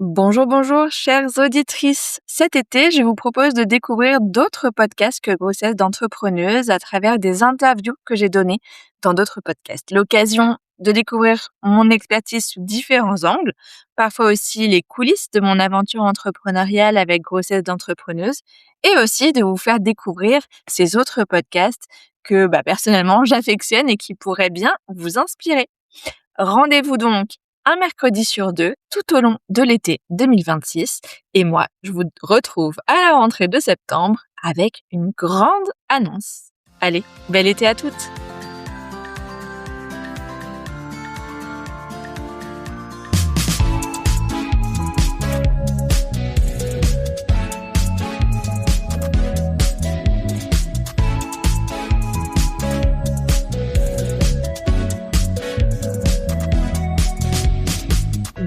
Bonjour, bonjour, chères auditrices. Cet été, je vous propose de découvrir d'autres podcasts que Grossesse d'entrepreneuse à travers des interviews que j'ai données dans d'autres podcasts. L'occasion de découvrir mon expertise sous différents angles, parfois aussi les coulisses de mon aventure entrepreneuriale avec Grossesse d'entrepreneuse et aussi de vous faire découvrir ces autres podcasts que personnellement j'affectionne et qui pourraient bien vous inspirer. Rendez-vous donc un mercredi sur deux tout au long de l'été 2026 et moi, je vous retrouve à la rentrée de septembre avec une grande annonce. Allez, bel été à toutes!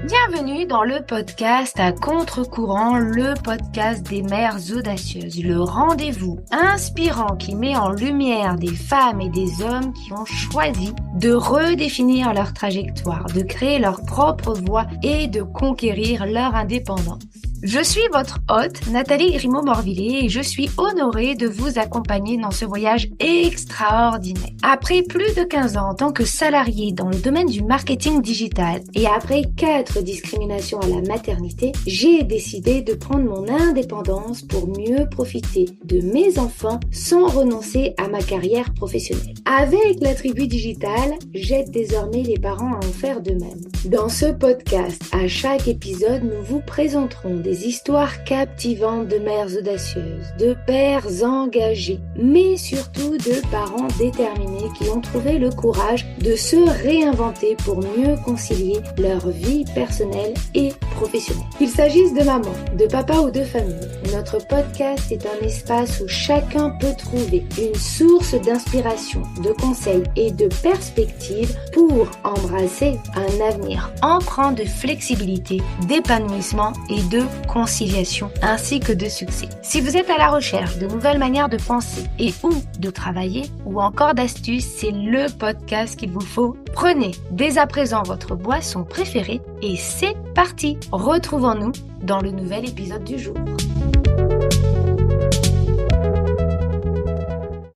Bienvenue dans le podcast à contre-courant, le podcast des mères audacieuses, le rendez-vous inspirant qui met en lumière des femmes et des hommes qui ont choisi de redéfinir leur trajectoire, de créer leur propre voie et de conquérir leur indépendance. Je suis votre hôte, Nathalie Grimaud-Morvillet, et je suis honorée de vous accompagner dans ce voyage extraordinaire. Après plus de 15 ans en tant que salariée dans le domaine du marketing digital et après 4 discriminations à la maternité, j'ai décidé de prendre mon indépendance pour mieux profiter de mes enfants sans renoncer à ma carrière professionnelle. Avec la tribu digitale, j'aide désormais les parents à en faire de même. Dans ce podcast, à chaque épisode, nous vous présenterons des histoires captivantes de mères audacieuses, de pères engagés, mais surtout de parents déterminés qui ont trouvé le courage de se réinventer pour mieux concilier leur vie personnelle et professionnelle. Qu'il s'agisse de maman, de papa ou de famille, notre podcast est un espace où chacun peut trouver une source d'inspiration, de conseils et de perspectives pour embrasser un avenir empreint de flexibilité, d'épanouissement et de conciliation ainsi que de succès. Si vous êtes à la recherche de nouvelles manières de penser et ou de travailler ou encore d'astuces, c'est le podcast qu'il vous faut. Prenez dès à présent votre boisson préférée et c'est parti. Retrouvons-nous dans le nouvel épisode du jour.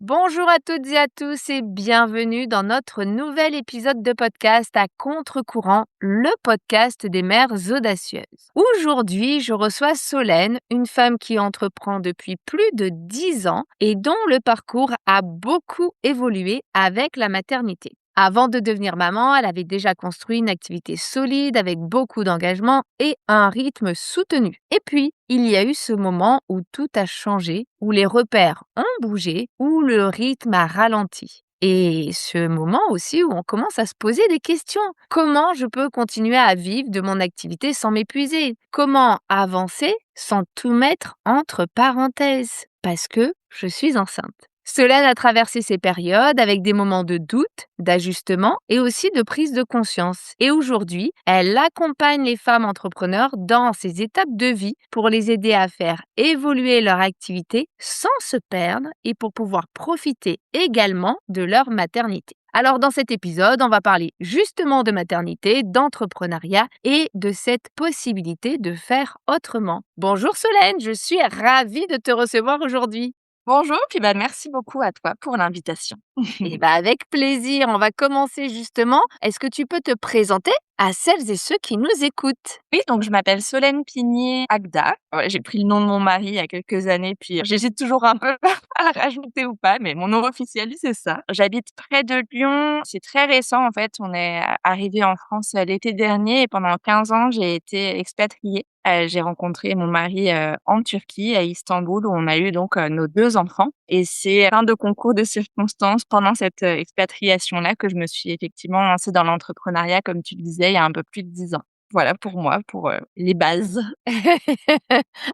Bonjour à toutes et à tous et bienvenue dans notre nouvel épisode de podcast à contre-courant, le podcast des mères audacieuses. Aujourd'hui, je reçois Solène, une femme qui entreprend depuis plus de 10 ans et dont le parcours a beaucoup évolué avec la maternité. Avant de devenir maman, elle avait déjà construit une activité solide avec beaucoup d'engagement et un rythme soutenu. Et puis, il y a eu ce moment où tout a changé, où les repères ont bougé, où le rythme a ralenti. Et ce moment aussi où on commence à se poser des questions. Comment je peux continuer à vivre de mon activité sans m'épuiser? Comment avancer sans tout mettre entre parenthèses? Parce que je suis enceinte. Solène a traversé ces périodes avec des moments de doute, d'ajustement et aussi de prise de conscience. Et aujourd'hui, elle accompagne les femmes entrepreneurs dans ces étapes de vie pour les aider à faire évoluer leur activité sans se perdre et pour pouvoir profiter également de leur maternité. Alors dans cet épisode, on va parler justement de maternité, d'entrepreneuriat et de cette possibilité de faire autrement. Bonjour Solène, je suis ravie de te recevoir aujourd'hui. Bonjour, puis merci beaucoup à toi pour l'invitation. Et avec plaisir, on va commencer justement. Est-ce que tu peux te présenter à celles et ceux qui nous écoutent? Oui, donc je m'appelle Solène Pigné-Agda. Ouais, j'ai pris le nom de mon mari il y a quelques années, puis j'hésite toujours un peu à le rajouter ou pas, mais mon nom officiel, c'est ça. J'habite près de Lyon. C'est très récent, en fait. On est arrivé en France l'été dernier et pendant 15 ans, j'ai été expatriée. J'ai rencontré mon mari en Turquie, à Istanbul, où on a eu donc nos 2 enfants. Et c'est plein de concours de circonstances pendant cette expatriation-là que je me suis effectivement lancée dans l'entrepreneuriat, comme tu le disais, il y a un peu plus de 10 ans. Voilà pour moi, pour les bases.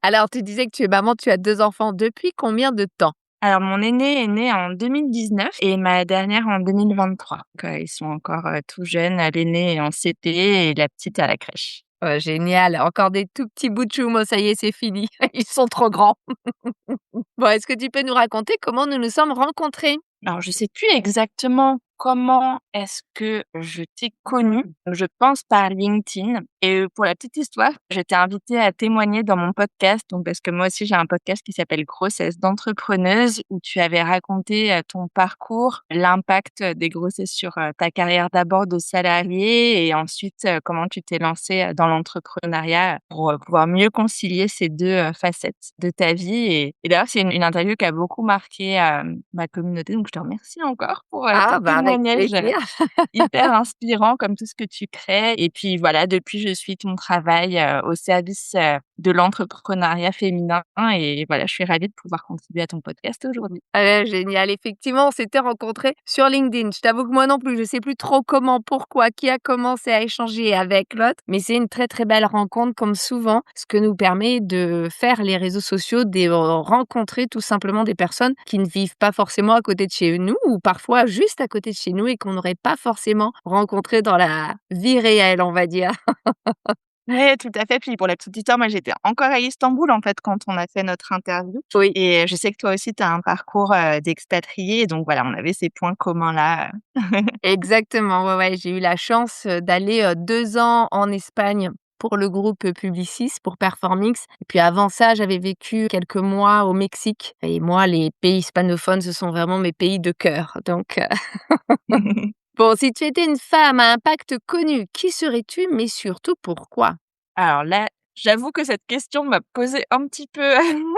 Alors, tu disais que tu es maman, tu as 2 enfants. Depuis combien de temps? Alors, mon aîné est né en 2019 et ma dernière en 2023. Donc, ils sont encore tout jeunes. L'aîné est en CP et la petite à la crèche. Génial, encore des tout petits bouts de chou, moi ça y est, c'est fini. Ils sont trop grands. Bon, est-ce que tu peux nous raconter comment nous nous sommes rencontrés? Alors, je sais plus exactement comment est-ce que je t'ai connue? Je pense par LinkedIn. Et pour la petite histoire, j'étais invitée à témoigner dans mon podcast, donc parce que moi aussi j'ai un podcast qui s'appelle Grossesse d'entrepreneuse, où tu avais raconté ton parcours, l'impact des grossesses sur ta carrière d'abord de salarié et ensuite comment tu t'es lancée dans l'entrepreneuriat pour pouvoir mieux concilier ces deux facettes de ta vie. Et d'ailleurs, c'est une interview qui a beaucoup marqué ma communauté, donc je te remercie encore pour ton Ah, bah, avec témoignage plaisir. hyper inspirant comme tout ce que tu crées. Et puis voilà, depuis, je suis ton travail au service de l'entrepreneuriat féminin et voilà, je suis ravie de pouvoir contribuer à ton podcast aujourd'hui. Ah ouais, génial. Effectivement, on s'était rencontrés sur LinkedIn. Je t'avoue que moi non plus, je sais plus trop comment, pourquoi, qui a commencé à échanger avec l'autre, mais c'est une très très belle rencontre comme souvent, ce que nous permet de faire les réseaux sociaux, de rencontrer tout simplement des personnes qui ne vivent pas forcément à côté de chez nous ou parfois juste à côté de chez nous et qu'on n'aurait pas forcément rencontré dans la vie réelle, on va dire. Ouais, tout à fait. Puis pour la petite histoire, moi, j'étais encore à Istanbul, en fait, quand on a fait notre interview. Oui. Et je sais que toi aussi, tu as un parcours d'expatrié. Donc voilà, on avait ces points communs-là. Exactement, ouais, ouais, j'ai eu la chance, d'aller, 2 ans en Espagne pour le groupe, Publicis, pour Performix et puis avant ça, j'avais vécu quelques mois au Mexique et moi, les pays hispanophones, ce sont vraiment mes pays de cœur donc bon, si tu étais une femme à impact connu, qui serais-tu? Mais surtout pourquoi? Alors là, j'avoue que cette question m'a posé un petit peu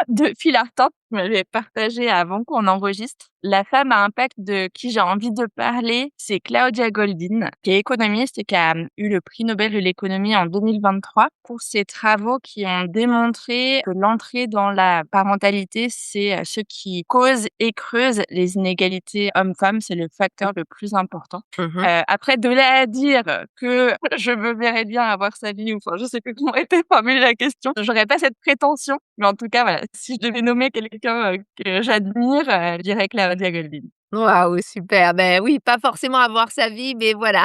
de fil à retordre. Je m'avais partagé avant qu'on enregistre. La femme à impact de qui j'ai envie de parler, c'est Claudia Goldin, qui est économiste et qui a eu le prix Nobel de l'économie en 2023 pour ses travaux qui ont démontré que l'entrée dans la parentalité, c'est ce qui cause et creuse les inégalités hommes-femmes. C'est le facteur le plus important. Mmh. Après, de là à dire que je me verrais bien avoir sa vie, ou enfin, je sais plus comment était formulée la question. J'aurais pas cette prétention, mais en tout cas, voilà, si je devais nommer quelqu'un que j'admire, je dirais Claudia Goldin. Waouh, super, ben oui, pas forcément avoir sa vie, mais voilà.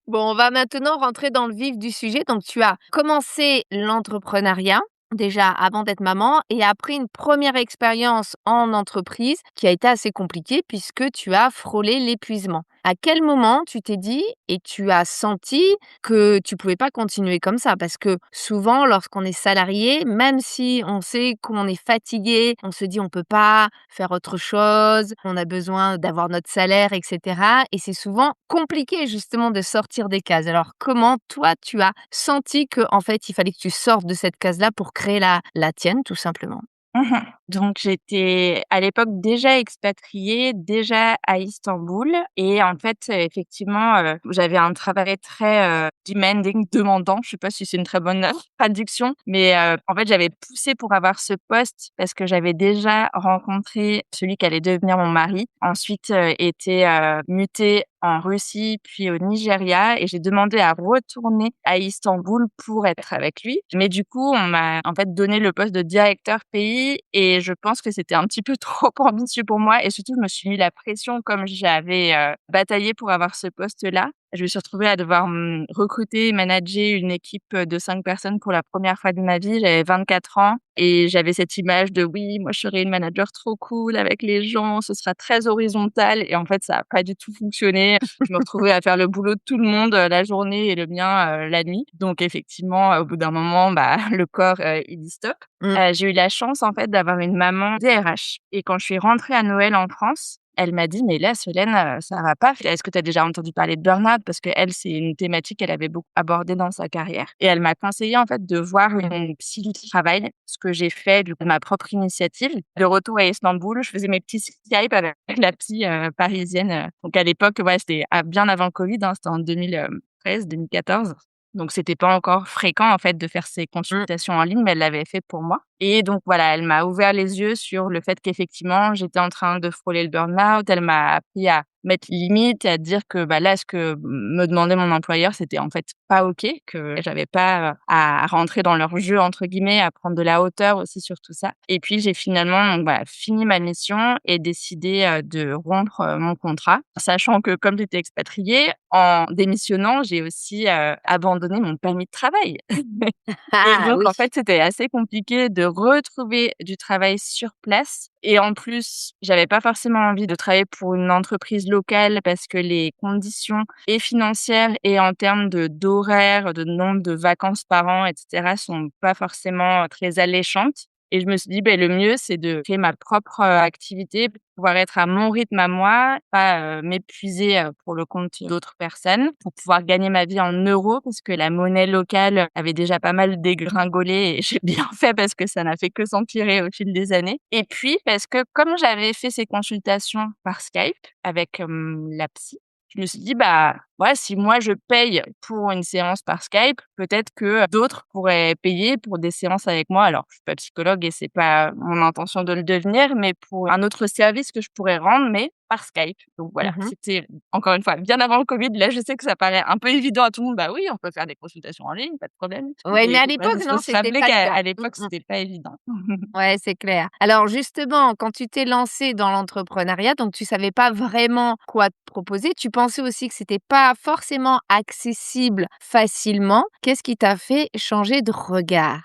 Bon, on va maintenant rentrer dans le vif du sujet. Donc, tu as commencé l'entrepreneuriat déjà avant d'être maman et après une première expérience en entreprise qui a été assez compliquée puisque tu as frôlé l'épuisement. À quel moment tu t'es dit et tu as senti que tu pouvais pas continuer comme ça? Parce que souvent, lorsqu'on est salarié, même si on sait qu'on est fatigué, on se dit on peut pas faire autre chose, on a besoin d'avoir notre salaire, etc. Et c'est souvent compliqué justement de sortir des cases. Alors comment toi tu as senti que en fait il fallait que tu sortes de cette case-là pour créer la tienne tout simplement? Mmh. Donc j'étais à l'époque déjà expatriée, déjà à Istanbul et en fait, effectivement, j'avais un travail très demanding, demandant, je sais pas si c'est une très bonne traduction, mais en fait, j'avais poussé pour avoir ce poste parce que j'avais déjà rencontré celui qui allait devenir mon mari. Ensuite, été mutée en Russie, puis au Nigeria et j'ai demandé à retourner à Istanbul pour être avec lui. Mais du coup, on m'a en fait donné le poste de directeur pays et je pense que c'était un petit peu trop ambitieux pour moi et surtout je me suis mis la pression comme j'avais bataillé pour avoir ce poste-là. Je me suis retrouvée à devoir recruter et manager une équipe de 5 personnes pour la première fois de ma vie. J'avais 24 ans et j'avais cette image de: «Oui, moi je serai une manager trop cool avec les gens, ce sera très horizontal» et en fait, ça a pas du tout fonctionné. Je me retrouvais à faire le boulot de tout le monde, la journée et le mien, la nuit. Donc effectivement, au bout d'un moment, bah, le corps, il dit stop. Mmh. J'ai eu la chance en fait d'avoir une maman DRH et quand je suis rentrée à Noël en France, elle m'a dit: «Mais là Solène, ça va pas. Est-ce que tu as déjà entendu parler de burn-out?» parce qu'elle, c'est une thématique qu'elle avait beaucoup abordée dans sa carrière et elle m'a conseillé en fait de voir une psy du travail, ce que j'ai fait du coup de ma propre initiative. De retour à Istanbul, je faisais mes petits Skype avec la psy, parisienne, donc à l'époque, ouais, c'était bien avant le Covid, hein, c'était en 2013-2014. Donc c'était pas encore fréquent en fait de faire ces Mmh. consultations en ligne, mais elle l'avait fait pour moi et donc voilà, elle m'a ouvert les yeux sur le fait qu'effectivement, j'étais en train de frôler le burn-out. Elle m'a appris à mettre limite et à dire que, bah, là, ce que me demandait mon employeur, c'était en fait pas OK, que j'avais pas à rentrer dans leur «jeu» entre guillemets, à prendre de la hauteur aussi sur tout ça et puis j'ai finalement donc voilà, fini ma mission et décidé, de rompre, mon contrat. Sachant que comme j'étais expatriée, en démissionnant, j'ai aussi, abandonné mon permis de travail. Et Ah donc oui. en fait, c'était assez compliqué de retrouver du travail sur place et en plus, j'avais pas forcément envie de travailler pour une entreprise locale parce que les conditions et financières et en termes d'horaires, de nombre de vacances par an et cetera sont pas forcément très alléchantes. Et je me suis dit: «Beh, le mieux, c'est de créer ma propre, activité pour pouvoir être à mon rythme à moi, pas, m'épuiser, pour le compte d'autres personnes, pour pouvoir gagner ma vie en euros», parce que la monnaie locale avait déjà pas mal dégringolé et j'ai bien fait parce que ça n'a fait que s'empirer au fil des années. Et puis parce que comme j'avais fait ces consultations par Skype avec, la psy, je me suis dit: «Bah, ouais, si moi je paye pour une séance par Skype, peut-être que d'autres pourraient payer pour des séances avec moi». Alors, je suis pas psychologue et c'est pas mon intention de le devenir, mais pour un autre service que je pourrais rendre, mais par Skype. Donc voilà, Mmh. c'était encore une fois bien avant le Covid. Là, je sais que ça paraît un peu évident à tout le monde. Bah oui, on peut faire des consultations en ligne, pas de problème. Ouais, mais Mais à voilà, l'époque, il non, faut se c'était rappeler pas le qu'à cas. l'époque, c'était pas évident. Ouais, c'est clair. Alors justement, quand tu t'es lancée dans l'entrepreneuriat, donc tu savais pas vraiment quoi te proposer, tu pensais aussi que c'était pas forcément accessible facilement. Qu'est-ce qui t'a fait changer de regard?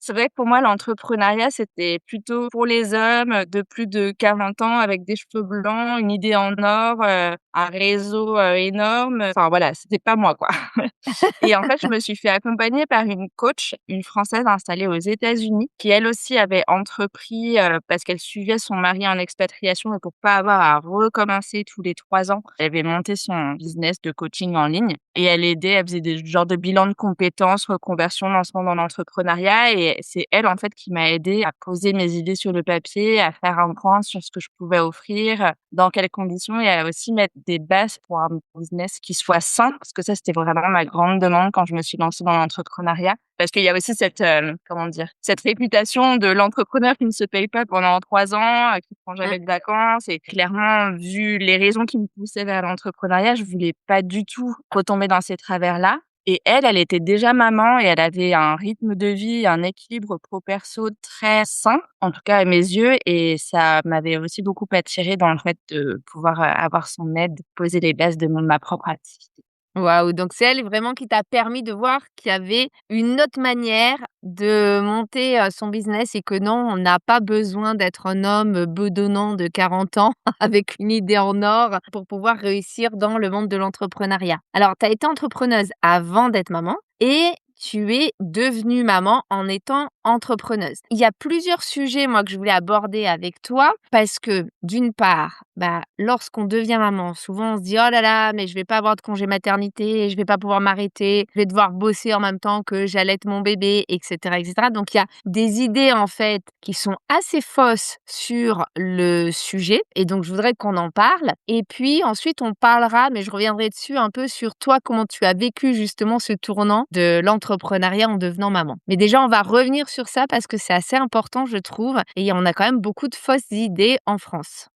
C'est vrai que pour moi, l'entrepreneuriat, c'était plutôt pour les hommes de plus de 40 ans avec des cheveux blancs, une idée en or, un réseau, énorme. Enfin voilà, c'était pas moi, quoi. Et en fait, je me suis fait accompagner par une coach, une Française installée aux États-Unis, qui elle aussi avait entrepris, parce qu'elle suivait son mari en expatriation et pour pas avoir à recommencer tous les 3 ans, elle avait monté son business de coaching en ligne et elle aidait, elle faisait des genres de bilans de compétences, reconversion, lancement dans l'entrepreneuriat et c'est elle, en fait, qui m'a aidée à poser mes idées sur le papier, à faire un point sur ce que je pouvais offrir, dans quelles conditions et à aussi mettre des bases pour un business qui soit sain, parce que ça, c'était vraiment ma grande demande quand je me suis lancée dans l'entrepreneuriat. Parce qu'il y a aussi cette, comment dire? Cette réputation de l'entrepreneur qui ne se paye pas pendant 3 ans, qui prend Mmh. jamais de vacances et clairement, vu les raisons qui me poussaient vers l'entrepreneuriat, je voulais pas du tout retomber dans ces travers-là. Et elle, elle était déjà maman et elle avait un rythme de vie, un équilibre pro perso très sain, en tout cas à mes yeux et ça m'avait aussi beaucoup attirée dans le fait de pouvoir, avoir son aide, poser les bases de ma propre activité. Waouh! Donc c'est elle vraiment qui t'a permis de voir qu'il y avait une autre manière de monter, son business et que non, on n'a pas besoin d'être un homme, bedonnant de 40 ans avec une idée en or pour pouvoir réussir dans le monde de l'entrepreneuriat. Alors tu as été entrepreneuse avant d'être maman et tu es devenue maman en étant entrepreneuse. Il y a plusieurs sujets, moi, que je voulais aborder avec toi parce que d'une part, bah, lorsqu'on devient maman, souvent on se dit: «Oh là là, mais je vais pas avoir de congé maternité, je vais pas pouvoir m'arrêter, je vais devoir bosser en même temps que j'allaite mon bébé» et cetera et cetera. Donc il y a des idées, en fait, qui sont assez fausses sur le sujet et donc je voudrais qu'on en parle et puis ensuite on parlera, mais je reviendrai dessus un peu sur toi, comment tu as vécu justement ce tournant de l'entrepreneuriat en devenant maman. Mais déjà, on va revenir sur ça parce que c'est assez important, je trouve et on a quand même beaucoup de fausses idées en France.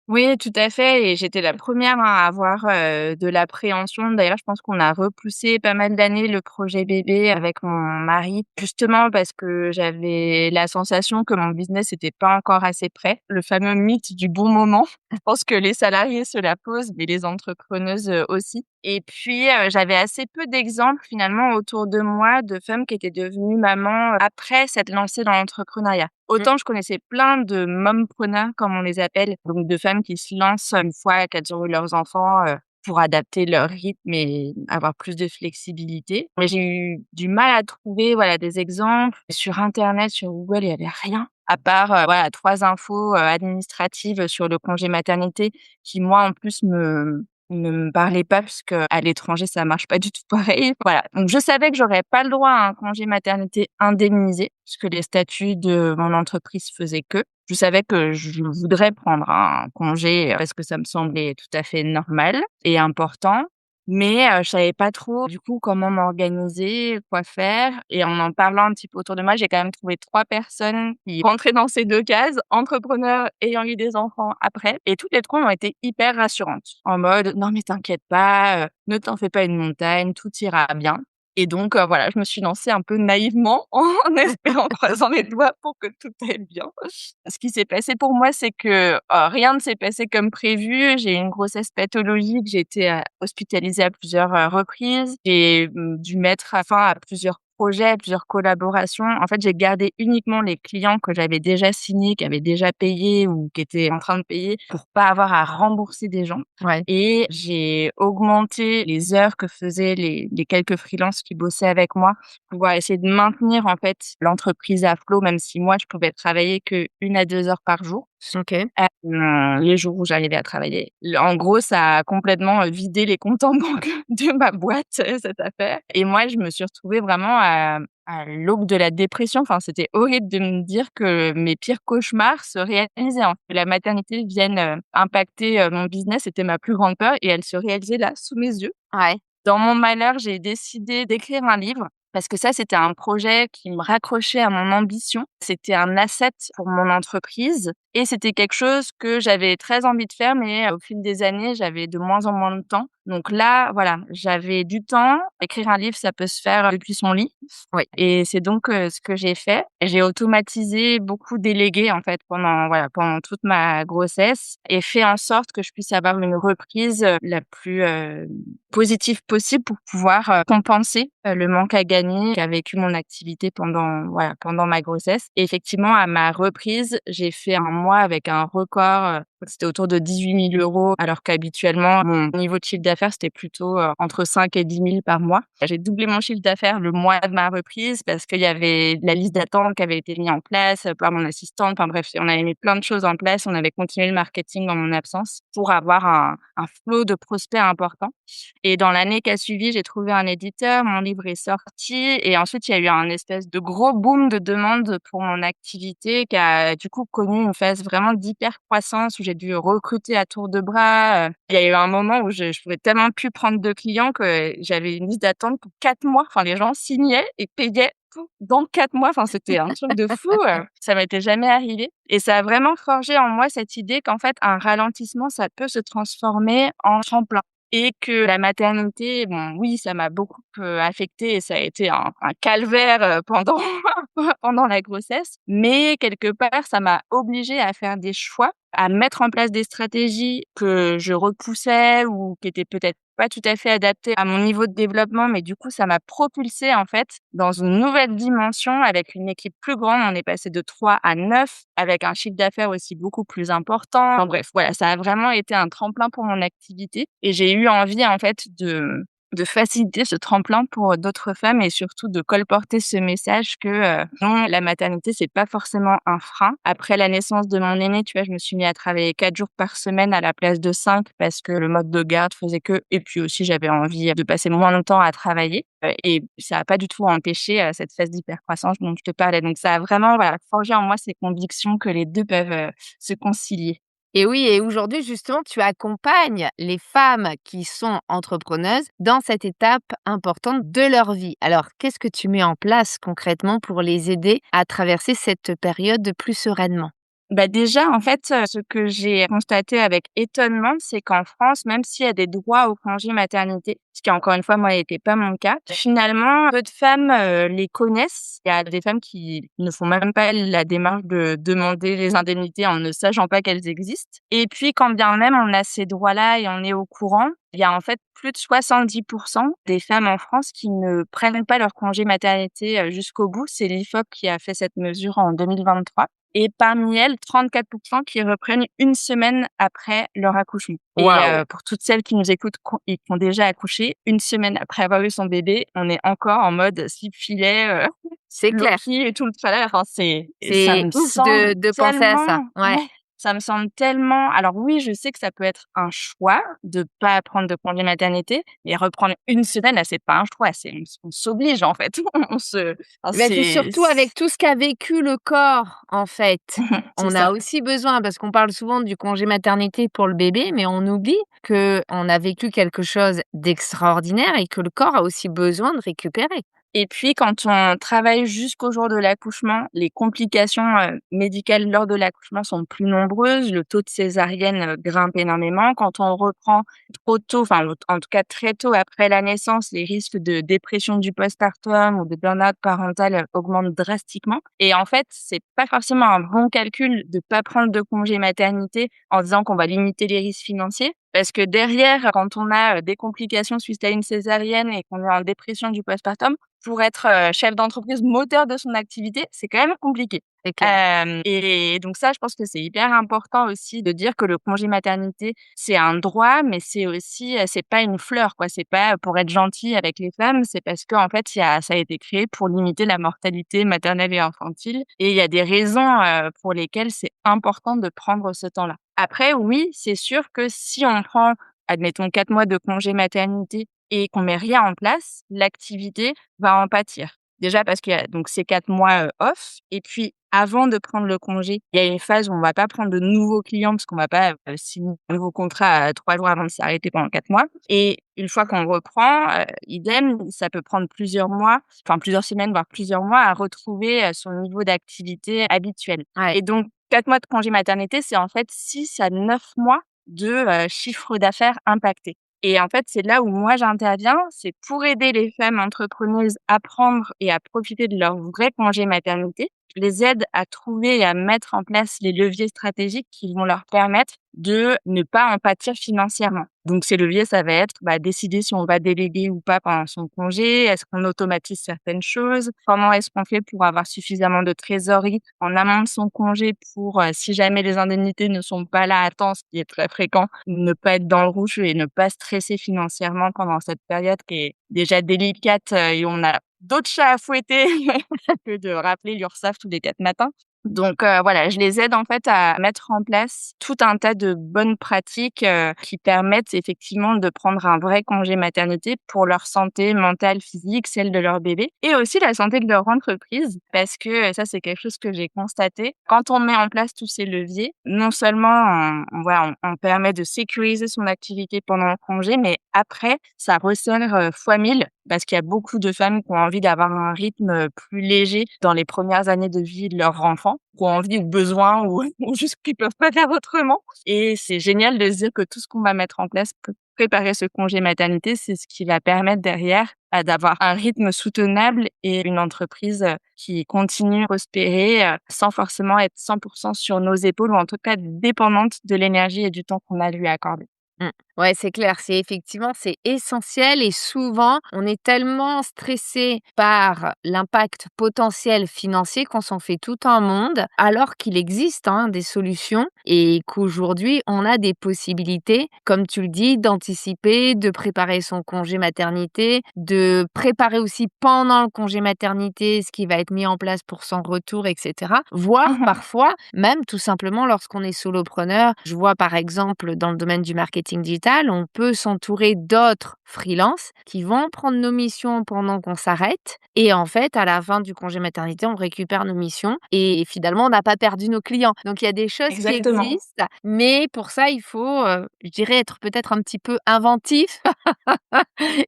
Oui, tout à fait et j'étais la première, hein, à avoir, de l'appréhension. D'ailleurs, je pense qu'on a repoussé pas mal d'années le projet bébé avec mon mari, justement parce que j'avais la sensation que mon business était pas encore assez prêt. Le fameux mythe du bon moment. Je pense que les salariés se la posent, mais les entrepreneuses, aussi. Et puis, j'avais assez peu d'exemples finalement autour de moi de femmes qui étaient devenues mamans, après s'être lancées dans l'entrepreneuriat. Mmh. Autant je connaissais plein de mompreneurs comme on les appelle, donc de femmes qui se lancent une fois qu'elles ont eu leurs enfants, pour adapter leur rythme et avoir plus de flexibilité. Mais j'ai eu du mal à trouver, voilà, des exemples. Sur internet, sur Google, il y avait rien à part, voilà 3 infos, administratives sur le congé maternité qui moi en plus ne me parlait pas puisque à l'étranger, ça marche pas du tout pareil. Voilà, donc je savais que j'aurais pas le droit à un congé maternité indemnisé puisque les statuts de mon entreprise faisaient que. Je savais que je voudrais prendre un congé, parce que ça me semblait tout à fait normal et important. Mais, je savais pas trop, du coup, comment m'organiser, quoi faire et en parlant un petit peu autour de moi, j'ai quand même trouvé 3 personnes qui rentraient dans ces 2 cases, entrepreneurs ayant eu des enfants après et toutes les 3 ont été hyper rassurantes. En mode: «Non mais t'inquiète pas, ne t'en fais pas une montagne, tout ira bien». Et donc, voilà, je me suis lancée un peu naïvement en espérant, croisant les doigts pour que tout aille bien. Ce qui s'est passé pour moi, c'est que, rien ne s'est passé comme prévu. J'ai eu une grossesse pathologique, j'ai été, hospitalisée à plusieurs, reprises. J'ai, dû mettre fin à plusieurs projets, plusieurs collaborations. En fait, j'ai gardé uniquement les clients que j'avais déjà signés, qui avaient déjà payé ou qui étaient en train de payer pour pas avoir à rembourser des gens. Ouais. Et j'ai augmenté les heures que faisaient les quelques freelances qui bossaient avec moi pour pouvoir essayer de maintenir, en fait, l'entreprise à flot, même si moi, je pouvais travailler que 1 à 2 heures par jour. OK. Les jours où j'arrivais à travailler. En gros, ça a complètement, vidé les comptes en banque de ma boîte, cette affaire et moi, je me suis retrouvée vraiment à l'aube de la dépression. Enfin, c'était horrible de me dire que mes pires cauchemars se réalisaient, hein. Que la maternité vienne, impacter, mon business, c'était ma plus grande peur et elle se réalisait là, sous mes yeux. Ouais. Dans mon malheur, j'ai décidé d'écrire un livre parce que ça, c'était un projet qui me raccrochait à mon ambition. C'était un asset pour mon entreprise et c'était quelque chose que j'avais très envie de faire, mais au fil des années, j'avais de moins en moins de temps. Donc là, voilà, j'avais du temps. Écrire un livre, ça peut se faire depuis son lit. Oui. Et c'est donc ce que j'ai fait. J'ai automatisé, beaucoup délégué en fait pendant toute ma grossesse et fait en sorte que je puisse avoir une reprise la plus positive possible pour pouvoir compenser le manque à gagner qu'a vécu mon activité pendant ma grossesse. Et effectivement, à ma reprise, j'ai fait un mois avec un record. C'était autour de 18 000 €, alors qu'habituellement, mon niveau de chiffre d'affaires, c'était plutôt entre 5 et 10 000 par mois. J'ai doublé mon chiffre d'affaires le mois de ma reprise parce qu'il y avait la liste d'attente qui avait été mise en place par mon assistante. Enfin bref, on avait mis plein de choses en place. On avait continué le marketing en mon absence pour avoir un flot de prospects important. Et dans l'année qui a suivi, j'ai trouvé un éditeur, mon livre est sorti et ensuite il y a eu un espèce de gros boom de demandes pour mon activité qui a du coup connu une phase vraiment d'hyper-croissance où j'ai dû recruter à tour de bras. Il y a eu un moment où je pouvais tellement plus prendre de clients que j'avais une liste d'attente pour 4 mois. Enfin, les gens signaient et payaient tout dans 4 mois. Enfin, c'était un truc de fou. Ça m'était jamais arrivé et ça a vraiment forgé en moi cette idée qu'en fait, un ralentissement, ça peut se transformer en tremplin. Et que la maternité, bon, oui, ça m'a beaucoup affectée et ça a été un calvaire pendant pendant la grossesse. Mais quelque part, ça m'a obligée à faire des choix, à mettre en place des stratégies que je repoussais ou qui étaient peut-être pas tout à fait adaptées à mon niveau de développement. Mais du coup, ça m'a propulsée en fait dans une nouvelle dimension avec une équipe plus grande. On est passé de 3 à 9 avec un chiffre d'affaires aussi beaucoup plus important. Enfin bref, voilà, ça a vraiment été un tremplin pour mon activité et j'ai eu envie en fait de faciliter ce tremplin pour d'autres femmes et surtout de colporter ce message que non, la maternité, c'est pas forcément un frein. Après la naissance de mon aîné, tu vois, je me suis mis à travailler 4 jours par semaine à la place de 5 parce que le mode de garde faisait que et puis aussi j'avais envie de passer moins de temps à travailler et ça a pas du tout empêché cette phase d'hypercroissance dont je te parlais. Donc ça a vraiment, voilà, forgé en moi ces convictions que les 2 peuvent se concilier. Et oui, et aujourd'hui, justement, tu accompagnes les femmes qui sont entrepreneuses dans cette étape importante de leur vie. Alors, qu'est-ce que tu mets en place concrètement pour les aider à traverser cette période plus sereinement? Bah, déjà, en fait, ce que j'ai constaté avec étonnement, c'est qu'en France, même s'il y a des droits au congé maternité, ce qui encore une fois, moi, n'était pas mon cas, finalement, peu de femmes les connaissent. Il y a des femmes qui ne font même pas la démarche de demander les indemnités en ne sachant pas qu'elles existent. Et puis, quand bien même on a ces droits-là et on est au courant, il y a en fait plus de 70% des femmes en France qui ne prennent pas leur congé maternité jusqu'au bout. C'est l'IFOP qui a fait cette mesure en 2023. Et parmi elles, 34% qui reprennent 1 semaine après leur accouchement. Waouh! Et pour toutes celles qui nous écoutent et qui ont déjà accouché, 1 semaine après avoir eu son bébé, on est encore en mode slip-filet, C'est clair. Loki et tout le tralala. Enfin, ça C'est me ouf semble de penser à ça. tellement Ouais. ouais, ça me semble tellement alors oui, je sais que ça peut être un choix de pas prendre de congé maternité, mais reprendre 1 semaine, là, c'est pas un choix, c'est on s'oblige, en fait. On se enfin, Bah, c'est surtout avec tout ce qu'a vécu le corps, en fait. c'est On ça. a aussi besoin parce qu'on parle souvent du congé maternité pour le bébé, mais on oublie qu'on a vécu quelque chose d'extraordinaire et que le corps a aussi besoin de récupérer. Et puis quand on travaille jusqu'au jour de l'accouchement, les complications, médicales lors de l'accouchement sont plus nombreuses, le taux de césarienne, grimpe énormément. Quand on reprend trop tôt, enfin en tout cas très tôt après la naissance, les risques de dépression du postpartum ou de burn-out parental augmentent drastiquement. Et en fait, c'est pas forcément un bon calcul de pas prendre de congé maternité en disant qu'on va limiter les risques financiers. Parce que derrière, quand on a des complications suite à une césarienne et qu'on est en dépression du postpartum, pour être chef d'entreprise, moteur de son activité, c'est quand même compliqué. C'est clair. Et donc ça, je pense que c'est hyper important aussi de dire que le congé maternité, c'est un droit, mais c'est aussi, c'est pas une fleur, quoi. C'est pas pour être gentil avec les femmes, c'est parce qu'en fait, ça a été créé pour limiter la mortalité maternelle et infantile. Et il y a des raisons pour lesquelles c'est important de prendre ce temps-là. Après, oui, c'est sûr que si on prend, admettons, 4 mois de congé maternité et qu'on met rien en place, l'activité va en pâtir. Déjà parce qu'il y a donc ces 4 mois, off et puis avant de prendre le congé, il y a une phase où on va pas prendre de nouveaux clients parce qu'on va pas, signer un nouveau contrat, 3 jours avant de s'arrêter pendant 4 mois et une fois qu'on reprend, idem, ça peut prendre plusieurs mois, enfin plusieurs semaines, voire plusieurs mois à retrouver, son niveau d'activité habituel Ouais. et donc 4 mois de congé maternité, c'est en fait 6 à 9 mois de, chiffre d'affaires impacté. Et en fait, c'est là où moi j'interviens, c'est pour aider les femmes entrepreneuses à prendre et à profiter de leur vrai congé maternité. Je les aide à trouver et à mettre en place les leviers stratégiques qui vont leur permettre de ne pas en pâtir financièrement. Donc ces leviers, ça va être décider si on va déléguer ou pas pendant son congé, est-ce qu'on automatise certaines choses, comment est-ce qu'on fait pour avoir suffisamment de trésorerie en amont de son congé pour, si jamais les indemnités ne sont pas là à temps, ce qui est très fréquent, ne pas être dans le rouge et ne pas stresser financièrement pendant cette période qui est déjà délicate, et on a d'autres chats à fouetter que de rappeler l'URSSAF tous les 4 matins. Donc voilà, je les aide en fait à mettre en place tout un tas de bonnes pratiques, qui permettent effectivement de prendre un vrai congé maternité pour leur santé mentale, physique, celle de leur bébé et aussi la santé de leur entreprise. Parce que ça, c'est quelque chose que j'ai constaté. Quand on met en place tous ces leviers, non seulement on permet de sécuriser son activité pendant le congé, mais après, ça resserre, fois 1000 parce qu'il y a beaucoup de femmes qui ont envie d'avoir un rythme, plus léger dans les premières années de vie de leur enfant, qui ont envie ou besoin ou ou juste qui peuvent pas faire autrement et c'est génial de se dire que tout ce qu'on va mettre en place pour préparer ce congé maternité, c'est ce qui va permettre derrière, d'avoir un rythme soutenable et une entreprise, qui continue à prospérer, sans forcément être 100% sur nos épaules ou en tout cas dépendante de l'énergie et du temps qu'on a à lui accorder. Mmh. Ouais, c'est clair, c'est essentiel et souvent, on est tellement stressé par l'impact potentiel financier qu'on s'en fait tout un monde, alors qu'il existe, hein, des solutions et qu'aujourd'hui, on a des possibilités, comme tu le dis, d'anticiper, de préparer son congé maternité, de préparer aussi pendant le congé maternité ce qui va être mis en place pour son retour et cetera. Voire Mmh. parfois, même tout simplement lorsqu'on est solopreneur, je vois par exemple dans le domaine du marketing digital, on peut s'entourer d'autres freelances qui vont prendre nos missions pendant qu'on s'arrête et en fait, à la fin du congé maternité, on récupère nos missions et finalement, on n'a pas perdu nos clients. Donc il y a des choses qui Exactement. existent, mais pour ça, il faut, je dirais être peut-être un petit peu inventif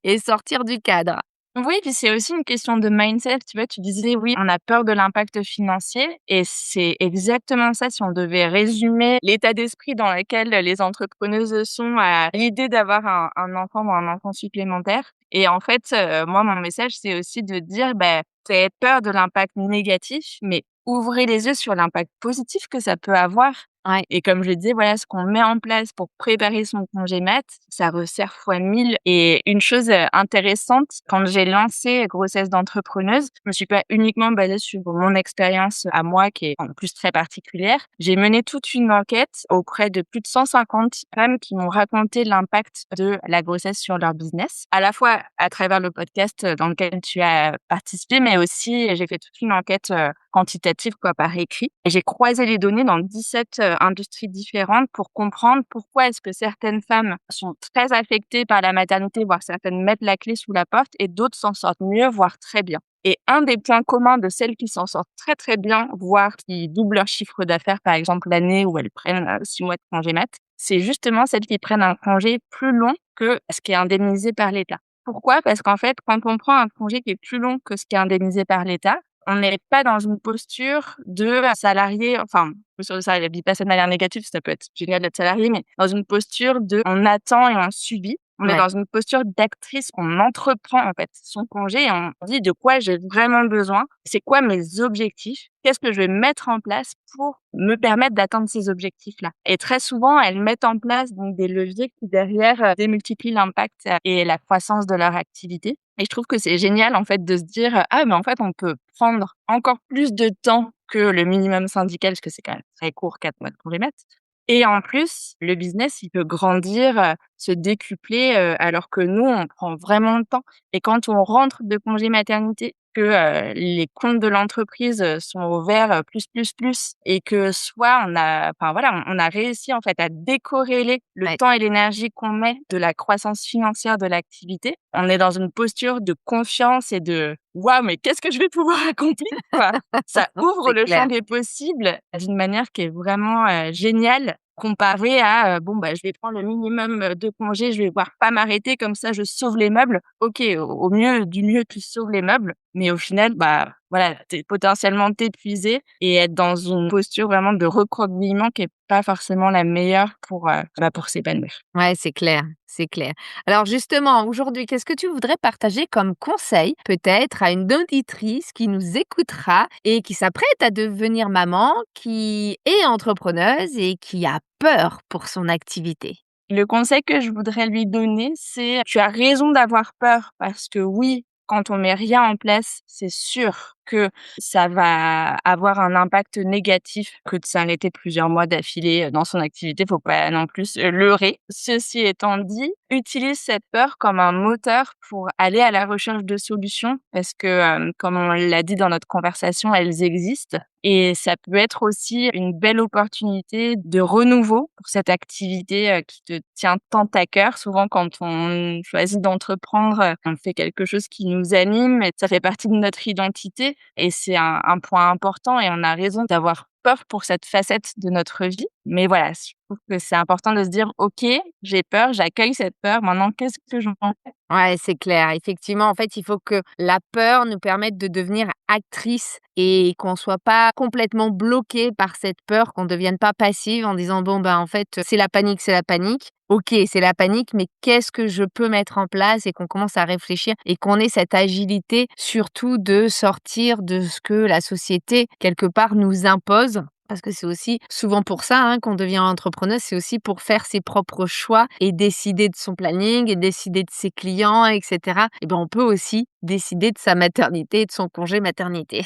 et sortir du cadre. Oui, puis c'est aussi une question de mindset. Tu vois, tu disais, oui, on a peur de l'impact financier et c'est exactement ça. Si on devait résumer l'état d'esprit dans lequel les entrepreneuses sont à l'idée d'avoir un enfant ou un enfant supplémentaire. Et en fait, moi, mon message, c'est aussi de dire, vous avez peur de l'impact négatif, mais ouvrez les yeux sur l'impact positif que ça peut avoir. Ouais. Et comme je le disais, voilà, ce qu'on met en place pour préparer son congé mat, ça resserre fois 1000. Et une chose intéressante, quand j'ai lancé Grossesse d'entrepreneuse, je me suis pas uniquement basée sur mon expérience à moi, qui est en plus très particulière. J'ai mené toute une enquête auprès de plus de 150 femmes qui m'ont raconté l'impact de la grossesse sur leur business, à la fois à travers le podcast dans lequel tu as participé, mais aussi j'ai fait toute une enquête quantitative par écrit. Et j'ai croisé les données dans 17 industries différentes pour comprendre pourquoi est-ce que certaines femmes sont très affectées par la maternité, voire certaines mettent la clé sous la porte et d'autres s'en sortent mieux, voire très bien. Et un des points communs de celles qui s'en sortent très très bien, voire qui doublent leur chiffre d'affaires, par exemple l'année où elles prennent 6 mois de congé mat, c'est justement celles qui prennent un congé plus long que ce qui est indemnisé par l'État. Pourquoi? Parce qu'en fait, quand on prend un congé qui est plus long que ce qui est indemnisé par l'État, on n'est pas dans une posture de salarié, enfin, sur le salarié, je dis pas ça de manière négative, ça peut être génial d'être salarié, mais dans une posture de on attend et on subit. On est Ouais. dans une posture d'actrice, on entreprend en fait son congé et on dit de quoi j'ai vraiment besoin, c'est quoi mes objectifs, qu'est-ce que je vais mettre en place pour me permettre d'atteindre ces objectifs-là. Et très souvent, elles mettent en place donc des leviers qui derrière démultiplient l'impact et la croissance de leur activité. Et je trouve que c'est génial en fait de se dire ah mais en fait on peut prendre encore plus de temps que le minimum syndical parce que c'est quand même très court 4 mois de congé mat. Et en plus, le business, il peut grandir, se décupler, alors que nous, on prend vraiment le temps. Et quand on rentre de congé maternité, que, les comptes de l'entreprise, sont au vert, plus et que soit on a réussi en fait à décorréler le Ouais. temps et l'énergie qu'on met de la croissance financière de l'activité. On est dans une posture de confiance et de: «Waouh, mais qu'est-ce que je vais pouvoir accomplir, quoi?» Ça ouvre C'est le champ clair. des possibles d'une manière qui est vraiment, géniale comparé à, bon, bah, je vais prendre le minimum, de congés, je vais voir pas m'arrêter comme ça je sauve les meubles. OK, au mieux du mieux, tu sauves les meubles, mais au final, bah, voilà, potentiellement t'épuiser et être dans une posture vraiment de recroquevillement qui est pas forcément la meilleure pour s'épanouir. Ouais, c'est clair, c'est clair. Alors justement, aujourd'hui, qu'est-ce que tu voudrais partager comme conseil, peut-être à une auditrice qui nous écoutera et qui s'apprête à devenir maman, qui est entrepreneuse et qui a peur pour son activité? Le conseil que je voudrais lui donner, c'est: tu as raison d'avoir peur parce que oui, quand on met rien en place, c'est sûr que ça va avoir un impact négatif que de s'arrêter plusieurs mois d'affilée, dans son activité. Faut pas non plus se leurrer. Ceci étant dit, utilise cette peur comme un moteur pour aller à la recherche de solutions parce que, comme on l'a dit dans notre conversation, elles existent et ça peut être aussi une belle opportunité de renouveau pour cette activité, qui te tient tant à cœur. Souvent, quand on choisit d'entreprendre, on fait quelque chose qui nous anime et ça fait partie de notre identité et c'est un point important et on a raison d'avoir peur pour cette facette de notre vie. Mais voilà, je trouve que c'est important de se dire: «OK, j'ai peur, j'accueille cette peur, maintenant qu'est-ce que j'en fais?» Ouais, c'est clair. Effectivement, en fait, il faut que la peur nous permette de devenir actrice et qu'on soit pas complètement bloqué par cette peur, qu'on devienne pas passive en disant bon ben en fait c'est la panique, c'est la panique. Ok, c'est la panique, mais qu'est-ce que je peux mettre en place et qu'on commence à réfléchir et qu'on ait cette agilité surtout de sortir de ce que la société quelque part nous impose. Parce que c'est aussi souvent pour ça qu'on devient entrepreneuse, c'est aussi pour faire ses propres choix et décider de son planning et décider de ses clients, et cetera. Et ben, on peut aussi décider de sa maternité et de son congé maternité.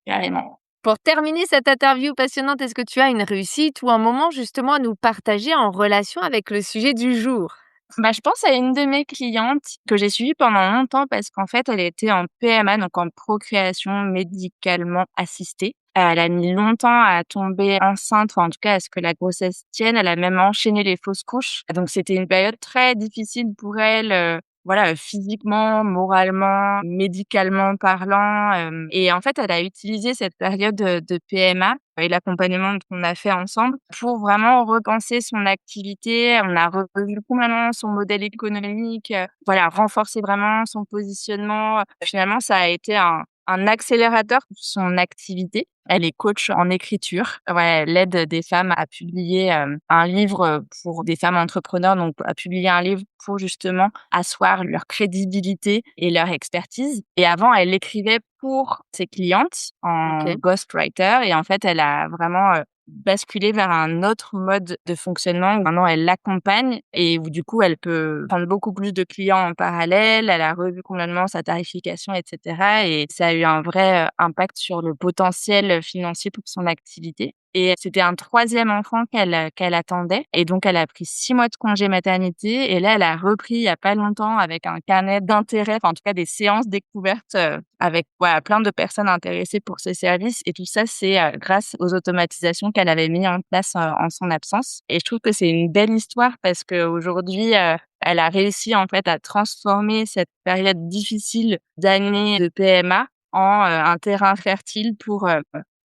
Carrément. Pour terminer cette interview passionnante, est-ce que tu as une réussite ou un moment justement à nous partager en relation avec le sujet du jour? Bah, je pense à une de mes clientes que j'ai suivie pendant longtemps parce qu'en fait, elle était en PMA, donc en procréation médicalement assistée. Elle a mis longtemps à tomber enceinte, enfin, en tout cas, à ce que la grossesse tienne. Elle a même enchaîné les fausses couches. Donc, c'était une période très difficile pour elle, voilà, physiquement, moralement, médicalement parlant. Et en fait, elle a utilisé cette période de PMA et l'accompagnement qu'on a fait ensemble pour vraiment repenser son activité. On a revu complètement son modèle économique, voilà, renforcer vraiment son positionnement. Finalement, ça a été un accélérateur pour son activité. Elle est coach en écriture. Ouais, elle aide des femmes à publier, un livre, pour des femmes entrepreneurs, donc à publier un livre pour justement asseoir leur crédibilité et leur expertise. Et avant, elle écrivait pour ses clientes en OK. ghostwriter et en fait, elle a vraiment, basculé vers un autre mode de fonctionnement où maintenant elle l'accompagne et où du coup elle peut prendre beaucoup plus de clients en parallèle. Elle a revu complètement sa tarification et cetera et ça a eu un vrai, impact sur le potentiel, financier pour son activité et c'était un troisième enfant qu'elle attendait et donc elle a pris 6 mois de congé maternité et là elle a repris il y a pas longtemps avec un carnet d'intérêts, enfin en tout cas des séances découvertes, avec voilà plein de personnes intéressées pour ce service et tout ça c'est, grâce aux automatisations qu'elle avait mis en place, en son absence et je trouve que c'est une belle histoire parce qu'aujourd'hui, elle a réussi en fait à transformer cette période difficile d'années de PMA en, un terrain fertile pour,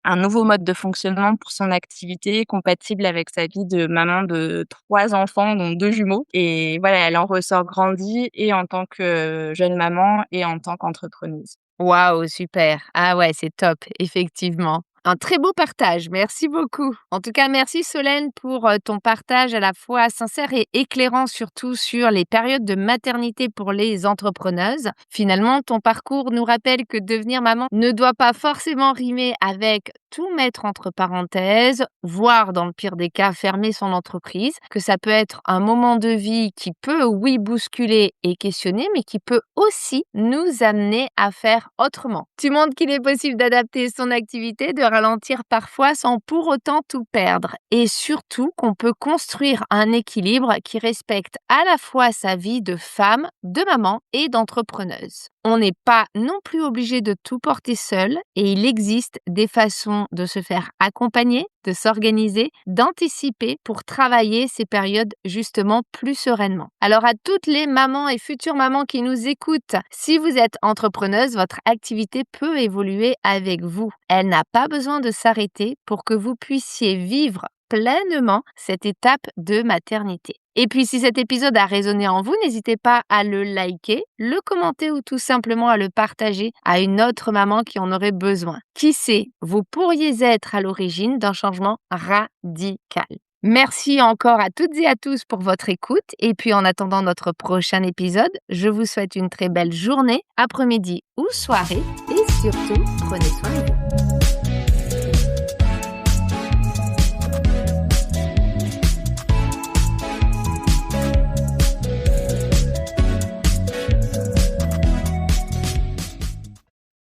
un nouveau mode de fonctionnement pour son activité compatible avec sa vie de maman de 3 enfants, dont 2 jumeaux et voilà, elle en ressort grandie et en tant que jeune maman et en tant qu'entrepreneuse. Waouh, super. Ah ouais, c'est top, effectivement. Un très beau partage, merci beaucoup. En tout cas, merci Solène pour ton partage à la fois sincère et éclairant, surtout sur les périodes de maternité pour les entrepreneuses. Finalement, ton parcours nous rappelle que devenir maman ne doit pas forcément rimer avec tout mettre entre parenthèses, voire dans le pire des cas fermer son entreprise, que ça peut être un moment de vie qui peut, oui, bousculer et questionner, mais qui peut aussi nous amener à faire autrement. Tu montres qu'il est possible d'adapter son activité, de ralentir parfois sans pour autant tout perdre, et surtout qu'on peut construire un équilibre qui respecte à la fois sa vie de femme, de maman et d'entrepreneuse. On n'est pas non plus obligé de tout porter seul et il existe des façons de se faire accompagner, de s'organiser, d'anticiper pour travailler ces périodes justement plus sereinement. Alors à toutes les mamans et futures mamans qui nous écoutent, si vous êtes entrepreneuse, votre activité peut évoluer avec vous. Elle n'a pas besoin de s'arrêter pour que vous puissiez vivre pleinement cette étape de maternité. Et puis, si cet épisode a résonné en vous, n'hésitez pas à le liker, le commenter ou tout simplement à le partager à une autre maman qui en aurait besoin. Qui sait, vous pourriez être à l'origine d'un changement radical. Merci encore à toutes et à tous pour votre écoute. Et puis, en attendant notre prochain épisode, je vous souhaite une très belle journée, après-midi ou soirée. Et surtout, prenez soin de vous.